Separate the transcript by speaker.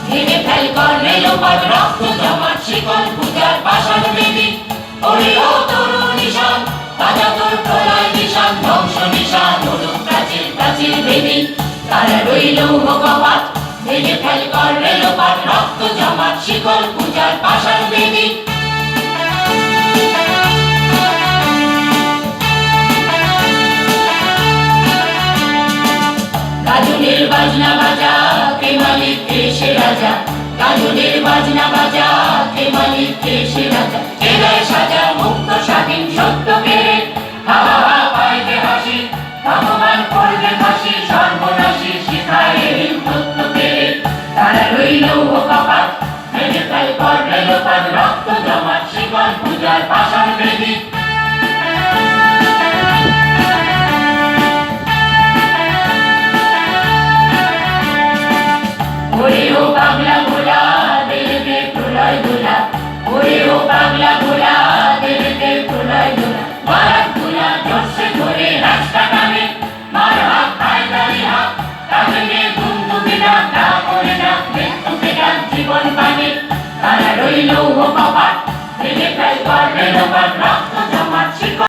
Speaker 1: ভেঙে ফেল কর রেলপথ রক্ত জমাট শিকল পূজার পাষাণ বেদী। ওরে ও তরুণ নিশান বাজা তোর প্রলয় নিশান ধ্বংস নিশান উড়ুক প্রাচীর প্রাচীর ভেদী। তারা রইল কপাট ভেঙে ফেল কর রেলপথ রক্ত জমাট শিকল পূজার পাষাণ বেদী। গাজনের বাজনা বাজা কে মালিক কে সে রাজা। গাজনের বাজনা বাজা কে মালিক কে সে রাজা। জেলায় সাজা মুক্ত স্বাধীন সত্য পেরে হা হা হা পাইবে হাসি। ভগবান করবে ফাঁসি সর্বনাশী শিখায় সত্য পেরে। তারা রইল কপাট ভেঙে ফেল কর রেলপথ রক্ত জমাট শিকল পূজার পাষাণ বেদী। ওরে ও পাগলা ভোলা দেবে প্রলয় দোলা। ওরে ও পাগলা ভোলা দেবে প্রলয় দোলা। বারাত তুলা জোরসে ধরে রাস্তা টানে মার হাত হায়দারি হাত তাকে নিয়ে দুমদুমে ডাক না করে ডাক মৃত্যুকে ডাক জীবন পানে। তারা রইল কপাট ভেঙে ফেল কর রেলপথ রক্ত